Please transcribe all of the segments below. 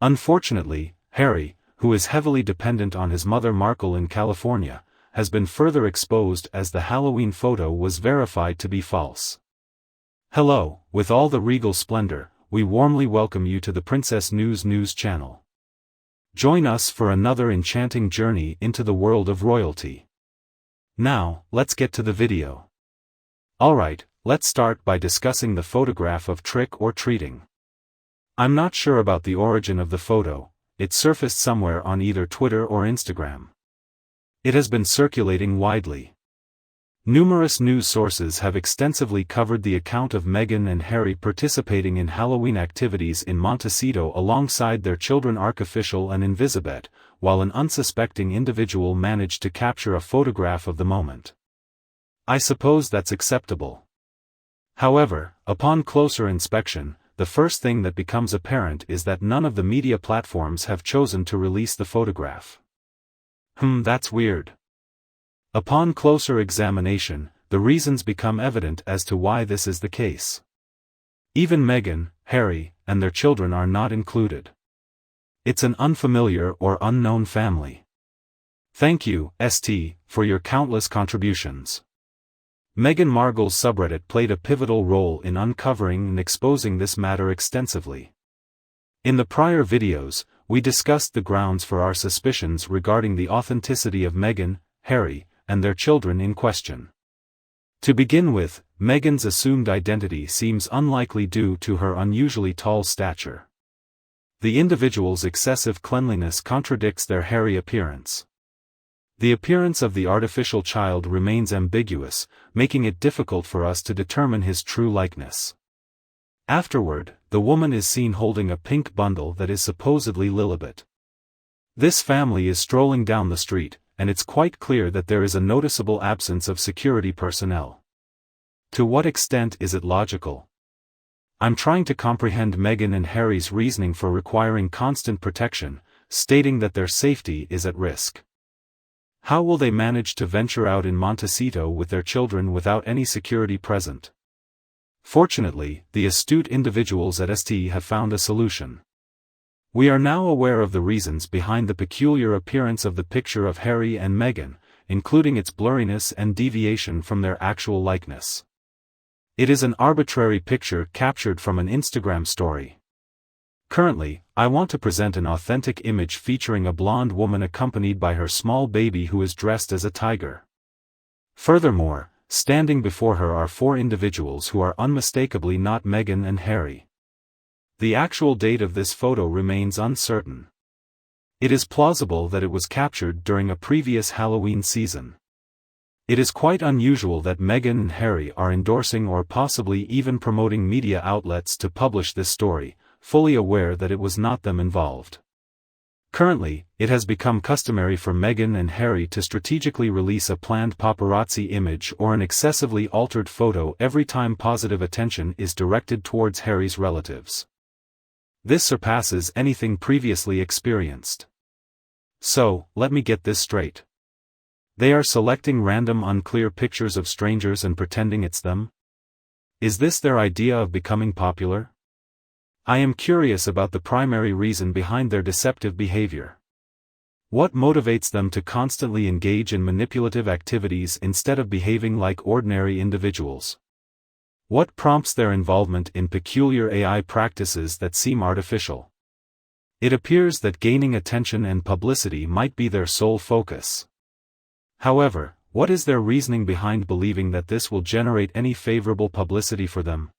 Unfortunately, Harry, who is heavily dependent on his mother Markle in California, has been further exposed as the Halloween photo was verified to be false. Hello, with all the regal splendor, we warmly welcome you to the Princess News channel. Join us for another enchanting journey into the world of royalty. Now, let's get to the video. Alright, let's start by discussing the photograph of trick or treating. I'm not sure about the origin of the photo. It surfaced somewhere on either Twitter or Instagram. It has been circulating widely. Numerous news sources have extensively covered the account of Meghan and Harry participating in Halloween activities in Montecito alongside their children Archofficial and Invisibet, while an unsuspecting individual managed to capture a photograph of the moment. I suppose that's acceptable. However, upon closer inspection, the first thing that becomes apparent is that none of the media platforms have chosen to release the photograph. That's weird. Upon closer examination, the reasons become evident as to why this is the case. Even Meghan, Harry, and their children are not included. It's an unfamiliar or unknown family. Thank you, St., for your countless contributions. Meghan Markle's subreddit played a pivotal role in uncovering and exposing this matter extensively. In the prior videos, we discussed the grounds for our suspicions regarding the authenticity of Meghan, Harry, and their children in question. To begin with, Meghan's assumed identity seems unlikely due to her unusually tall stature. The individual's excessive cleanliness contradicts their hairy appearance. The appearance of the artificial child remains ambiguous, making it difficult for us to determine his true likeness. Afterward, the woman is seen holding a pink bundle that is supposedly Lilibet. This family is strolling down the street, and it's quite clear that there is a noticeable absence of security personnel. To what extent is it logical? I'm trying to comprehend Meghan and Harry's reasoning for requiring constant protection, stating that their safety is at risk. How will they manage to venture out in Montecito with their children without any security present? Fortunately, the astute individuals at St have found a solution. We are now aware of the reasons behind the peculiar appearance of the picture of Harry and Meghan, including its blurriness and deviation from their actual likeness. It is an arbitrary picture captured from an Instagram story. Currently, I want to present an authentic image featuring a blonde woman accompanied by her small baby who is dressed as a tiger. Furthermore, standing before her are four individuals who are unmistakably not Meghan and Harry. The actual date of this photo remains uncertain. It is plausible that it was captured during a previous Halloween season. It is quite unusual that Meghan and Harry are endorsing or possibly even promoting media outlets to publish this story, fully aware that it was not them involved. Currently, it has become customary for Meghan and Harry to strategically release a planned paparazzi image or an excessively altered photo every time positive attention is directed towards Harry's relatives. This surpasses anything previously experienced. So, let me get this straight. They are selecting random unclear pictures of strangers and pretending it's them? Is this their idea of becoming popular? I am curious about the primary reason behind their deceptive behavior. What motivates them to constantly engage in manipulative activities instead of behaving like ordinary individuals? What prompts their involvement in peculiar AI practices that seem artificial? It appears that gaining attention and publicity might be their sole focus. However, what is their reasoning behind believing that this will generate any favorable publicity for them?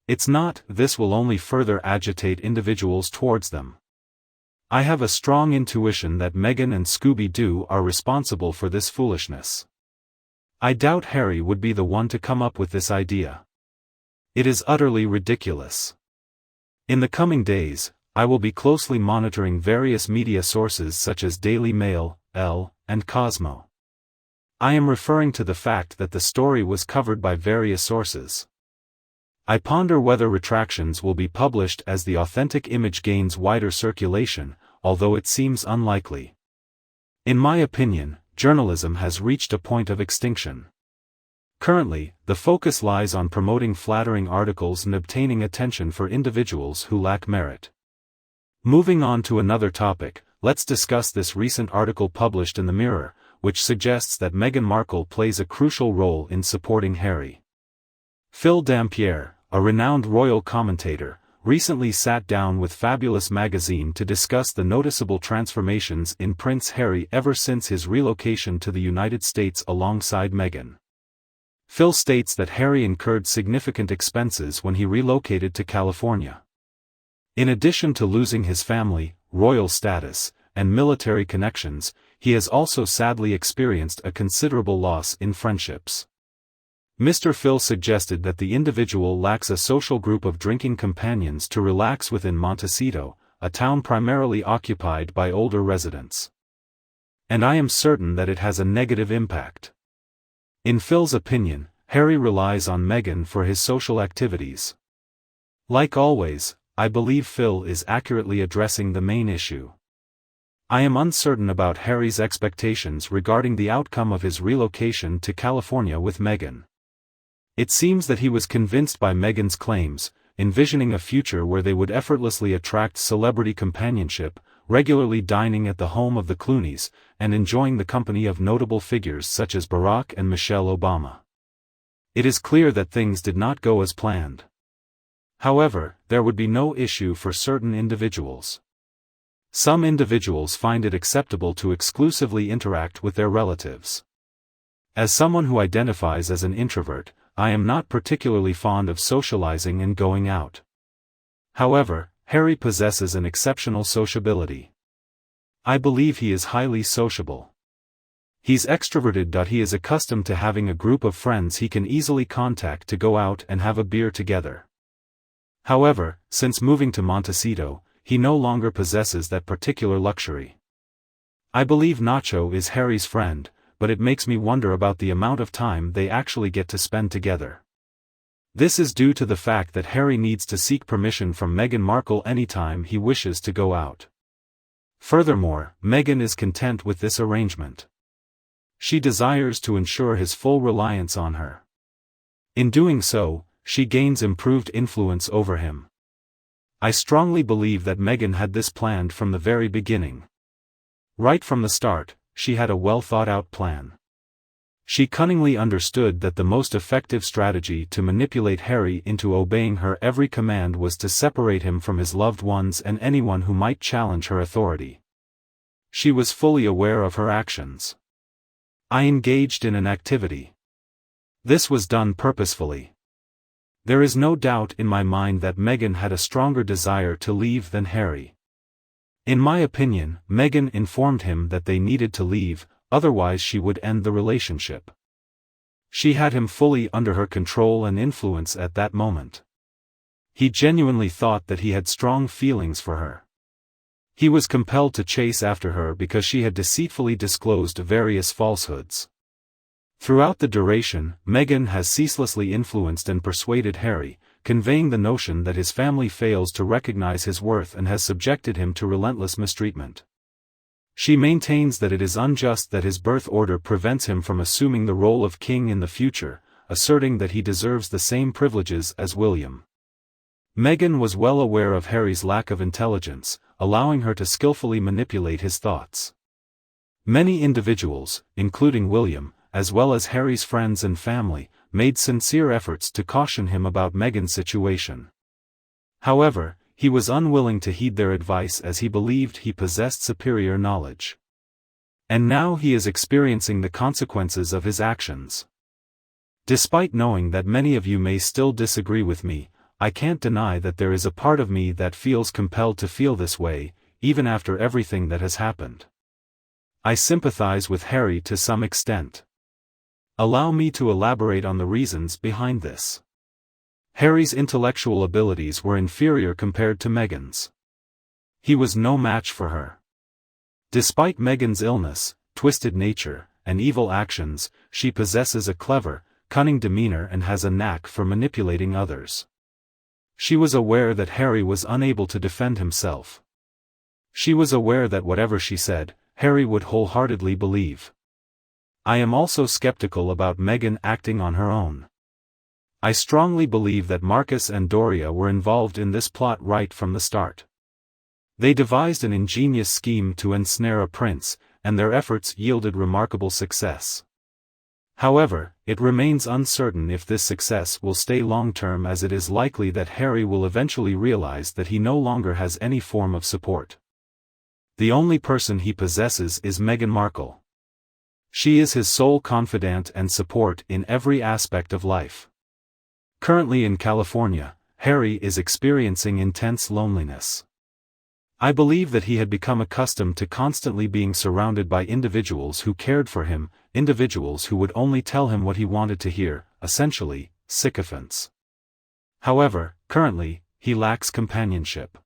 It's not. This will only further agitate individuals towards them. I have a strong intuition that Meghan and Scooby-Doo are responsible for this foolishness. I doubt Harry would be the one to come up with this idea. It is utterly ridiculous. In the coming days, I will be closely monitoring various media sources such as Daily Mail, Elle, and Cosmo. I am referring to the fact that the story was covered by various sources. I ponder whether retractions will be published as the authentic image gains wider circulation, although it seems unlikely. In my opinion, journalism has reached a point of extinction. Currently, the focus lies on promoting flattering articles and obtaining attention for individuals who lack merit. Moving on to another topic, let's discuss this recent article published in the Mirror, which suggests that Meghan Markle plays a crucial role in supporting Harry. Phil Dampier, a renowned royal commentator, recently sat down with Fabulous magazine to discuss the noticeable transformations in Prince Harry ever since his relocation to the United States alongside Meghan. Phil states that Harry incurred significant expenses when he relocated to California. In addition to losing his family, royal status, and military connections, he has also sadly experienced a considerable loss in friendships. Mr. Phil suggested that the individual lacks a social group of drinking companions to relax within Montecito, a town primarily occupied by older residents. And I am certain that it has a negative impact. In Phil's opinion, Harry relies on Meghan for his social activities. Like always, I believe Phil is accurately addressing the main issue. I am uncertain about Harry's expectations regarding the outcome of his relocation to California with Meghan. It seems that he was convinced by Meghan's claims, envisioning a future where they would effortlessly attract celebrity companionship, regularly dining at the home of the Clooneys, and enjoying the company of notable figures such as Barack and Michelle Obama. It is clear that things did not go as planned. However, there would be no issue for certain individuals. Some individuals find it acceptable to exclusively interact with their relatives. As someone who identifies as an introvert, I am not particularly fond of socializing and going out. However, Harry possesses an exceptional sociability. I believe he is highly sociable. He's extroverted. He is accustomed to having a group of friends he can easily contact to go out and have a beer together. However, since moving to Montecito, he no longer possesses that particular luxury. I believe Nacho is Harry's friend, but it makes me wonder about the amount of time they actually get to spend together. This is due to the fact that Harry needs to seek permission from Meghan Markle anytime he wishes to go out. Furthermore, Meghan is content with this arrangement. She desires to ensure his full reliance on her. In doing so, she gains improved influence over him. I strongly believe that Meghan had this planned from the very beginning. Right from the start, she had a well-thought-out plan. She cunningly understood that the most effective strategy to manipulate Harry into obeying her every command was to separate him from his loved ones and anyone who might challenge her authority. She was fully aware of her actions. I engaged in an activity. This was done purposefully. There is no doubt in my mind that Meghan had a stronger desire to leave than Harry. In my opinion, Meghan informed him that they needed to leave, otherwise she would end the relationship. She had him fully under her control and influence at that moment. He genuinely thought that he had strong feelings for her. He was compelled to chase after her because she had deceitfully disclosed various falsehoods. Throughout the duration, Meghan has ceaselessly influenced and persuaded Harry, conveying the notion that his family fails to recognize his worth and has subjected him to relentless mistreatment. She maintains that it is unjust that his birth order prevents him from assuming the role of king in the future, asserting that he deserves the same privileges as William. Meghan was well aware of Harry's lack of intelligence, allowing her to skillfully manipulate his thoughts. Many individuals, including William, as well as Harry's friends and family, made sincere efforts to caution him about Meghan's situation. However, he was unwilling to heed their advice as he believed he possessed superior knowledge. And now he is experiencing the consequences of his actions. Despite knowing that many of you may still disagree with me, I can't deny that there is a part of me that feels compelled to feel this way, even after everything that has happened. I sympathize with Harry to some extent. Allow me to elaborate on the reasons behind this. Harry's intellectual abilities were inferior compared to Meghan's. He was no match for her. Despite Meghan's illness, twisted nature, and evil actions, she possesses a clever, cunning demeanor and has a knack for manipulating others. She was aware that Harry was unable to defend himself. She was aware that whatever she said, Harry would wholeheartedly believe. I am also skeptical about Meghan acting on her own. I strongly believe that Marcus and Doria were involved in this plot right from the start. They devised an ingenious scheme to ensnare a prince, and their efforts yielded remarkable success. However, it remains uncertain if this success will stay long-term, as it is likely that Harry will eventually realize that he no longer has any form of support. The only person he possesses is Meghan Markle. She is his sole confidant and support in every aspect of life. Currently in California, Harry is experiencing intense loneliness. I believe that he had become accustomed to constantly being surrounded by individuals who cared for him, individuals who would only tell him what he wanted to hear, essentially, sycophants. However, currently, he lacks companionship.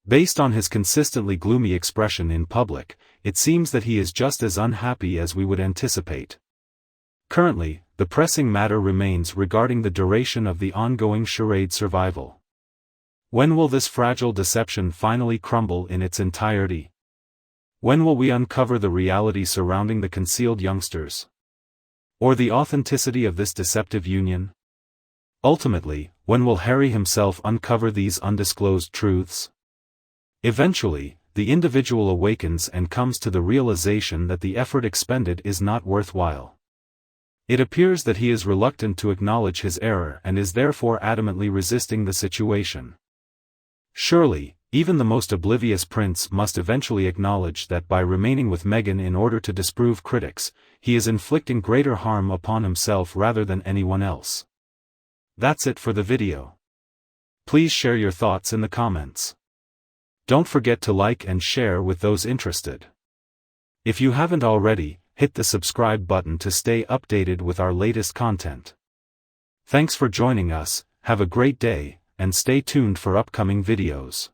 Based on his consistently gloomy expression in public, it seems that he is just as unhappy as we would anticipate. Currently, the pressing matter remains regarding the duration of the ongoing charade survival. When will this fragile deception finally crumble in its entirety? When will we uncover the reality surrounding the concealed youngsters? Or the authenticity of this deceptive union? Ultimately, when will Harry himself uncover these undisclosed truths? Eventually, the individual awakens and comes to the realization that the effort expended is not worthwhile. It appears that he is reluctant to acknowledge his error and is therefore adamantly resisting the situation. Surely, even the most oblivious prince must eventually acknowledge that by remaining with Meghan in order to disprove critics, he is inflicting greater harm upon himself rather than anyone else. That's it for the video. Please share your thoughts in the comments. Don't forget to like and share with those interested. If you haven't already, hit the subscribe button to stay updated with our latest content. Thanks for joining us, have a great day, and stay tuned for upcoming videos.